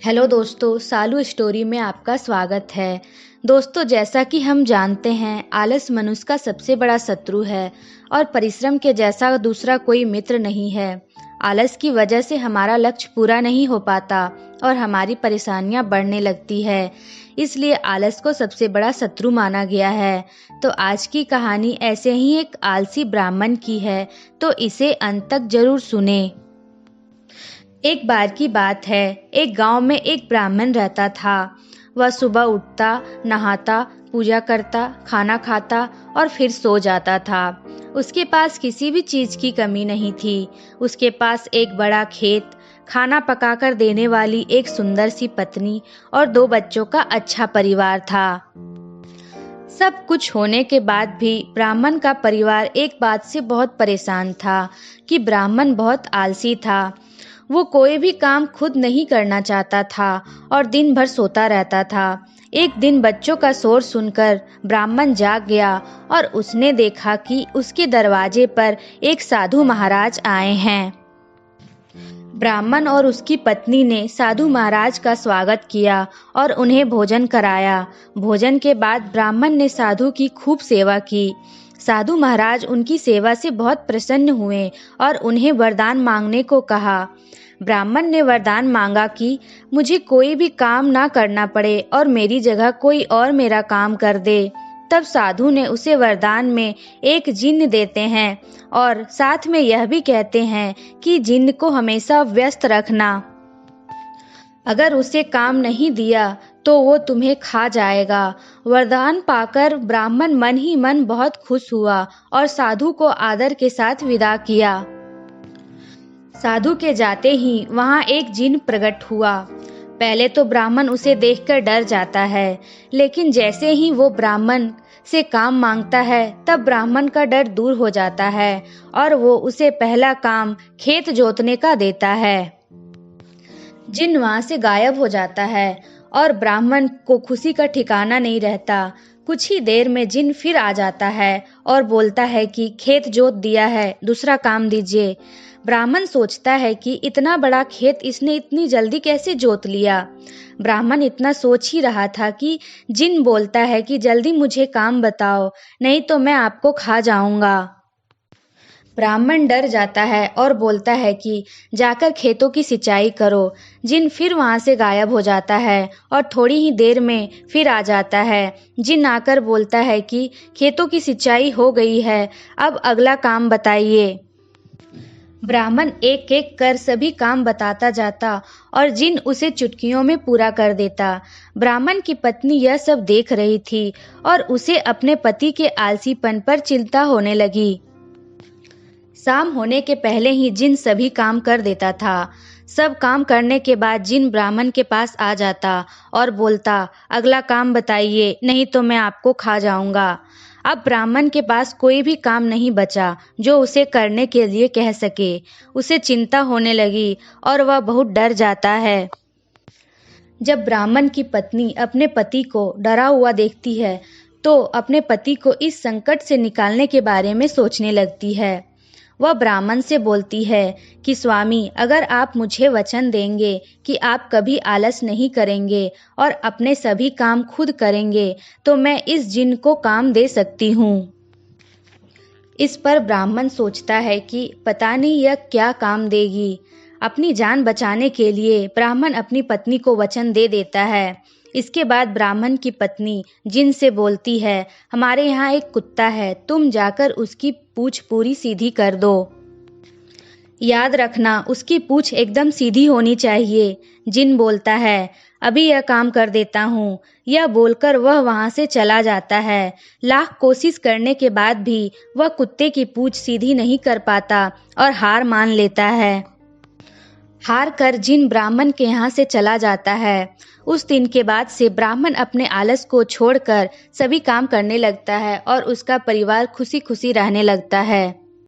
Hello दोस्तों, सालू story में आपका स्वागत है। दोस्तों, जैसा कि हम जानते हैं, आलस मनुष्य का सबसे बड़ा शत्रु है और परिश्रम के जैसा दूसरा कोई मित्र नहीं है। आलस की वजह से हमारा लक्ष्य पूरा नहीं हो पाता और हमारी परेशानियां बढ़ने लगती है। इसलिए आलस को सबसे बड़ा शत्रु माना गया है। तो आज की कहानी ऐसे ही एक आलसी ब्राह्मण की है, तो इसे अंत तक जरूर सुने। एक बार की बात है, एक गांव में एक ब्राह्मण रहता था। वह सुबह उठता, नहाता, पूजा करता, खाना खाता और फिर सो जाता था। उसके पास किसी भी चीज की कमी नहीं थी। उसके पास एक बड़ा खेत, खाना पकाकर देने वाली एक सुंदर सी पत्नी और 2 बच्चों का अच्छा परिवार था। सब कुछ होने के बाद भी ब्राह्मण का परिवार एक बात से बहुत परेशान था कि ब्राह्मण बहुत आलसी था। वो कोई भी काम खुद नहीं करना चाहता था और दिन भर सोता रहता था। एक दिन बच्चों का शोर सुनकर ब्राह्मण जाग गया और उसने देखा कि उसके दरवाजे पर एक साधु महाराज आए हैं। ब्राह्मण और उसकी पत्नी ने साधु महाराज का स्वागत किया और उन्हें भोजन कराया। भोजन के बाद ब्राह्मण ने साधु की खूब सेवा की। साधु महाराज उनकी सेवा से बहुत प्रसन्न हुए और उन्हें वरदान मांगने को कहा। ब्राह्मण ने वरदान मांगा कि मुझे कोई भी काम ना करना पड़े और मेरी जगह कोई और मेरा काम कर दे। तब साधु ने उसे वरदान में एक जिन्न देते हैं और साथ में यह भी कहते हैं कि जिन्न को हमेशा व्यस्त रखना। अगर उसे काम नहीं दिया तो वो तुम्हें खा जाएगा। वरदान पाकर ब्राह्मण मन ही मन बहुत खुश हुआ और साधु को आदर के साथ विदा किया। साधु के जाते ही वहां एक जिन्न प्रकट हुआ। पहले तो ब्राह्मण उसे देखकर डर जाता है, लेकिन जैसे ही वो ब्राह्मण से काम मांगता है तब ब्राह्मण का डर दूर हो जाता है और वो उसे पहला काम खेत जोतने का देता है। जिन्न वहां से गायब हो जाता है और ब्राह्मण को खुशी का ठिकाना नहीं रहता। कुछ ही देर में जिन्न फिर आ जाता है और बोलता है कि खेत जोत दिया है, दूसरा काम दीजिए। ब्राह्मण सोचता है कि इतना बड़ा खेत इसने इतनी जल्दी कैसे जोत लिया। ब्राह्मण इतना सोच ही रहा था कि जिन्न बोलता है कि जल्दी मुझे काम बताओ, नहीं तो मैं आपको खा जाऊंगा। ब्राह्मण डर जाता है और बोलता है कि जाकर खेतों की सिंचाई करो। जिन्न फिर वहां से गायब हो जाता है और थोड़ी ही देर में फिर आ जाता है। जिन्न आकर बोलता है कि खेतों की सिंचाई हो गई है, अब अगला काम बताइए। ब्राह्मण एक एक कर सभी काम बताता जाता और जिन्न उसे चुटकियों में पूरा कर देता। ब्राह्मण की पत्नी यह सब देख रही थी और उसे अपने पति के आलसीपन पर चिंता होने लगी। शाम होने के पहले ही जिन्न सभी काम कर देता था। सब काम करने के बाद जिन्न ब्राह्मण के पास आ जाता और बोलता, अगला काम बताइए, नहीं तो मैं आपको खा जाऊंगा। अब ब्राह्मण के पास कोई भी काम नहीं बचा जो उसे करने के लिए कह सके। उसे चिंता होने लगी और वह बहुत डर जाता है। जब ब्राह्मण की पत्नी अपने पति को डरा हुआ देखती है तो अपने पति को इस संकट से निकालने के बारे में सोचने लगती है। वह ब्राह्मण से बोलती है कि स्वामी, अगर आप मुझे वचन देंगे कि आप कभी आलस नहीं करेंगे और अपने सभी काम खुद करेंगे तो मैं इस जिन्न को काम दे सकती हूँ। इस पर ब्राह्मण सोचता है कि पता नहीं यह क्या काम देगी। अपनी जान बचाने के लिए ब्राह्मण अपनी पत्नी को वचन दे देता है। इसके बाद ब्राह्मण की पत्नी जिन्न से बोलती है, हमारे यहाँ एक कुत्ता है, तुम जाकर उसकी पूंछ पूरी सीधी कर दो। याद रखना, उसकी पूंछ एकदम सीधी होनी चाहिए। जिन्न बोलता है, अभी यह काम कर देता हूँ। यह बोलकर वह वहां से चला जाता है। लाख कोशिश करने के बाद भी वह कुत्ते की पूंछ सीधी नहीं कर पाता और हार मान लेता है। हार कर जिन्न ब्राह्मण के यहाँ से चला जाता है। उस दिन के बाद से ब्राह्मण अपने आलस को छोड़कर सभी काम करने लगता है और उसका परिवार खुशी खुशी रहने लगता है।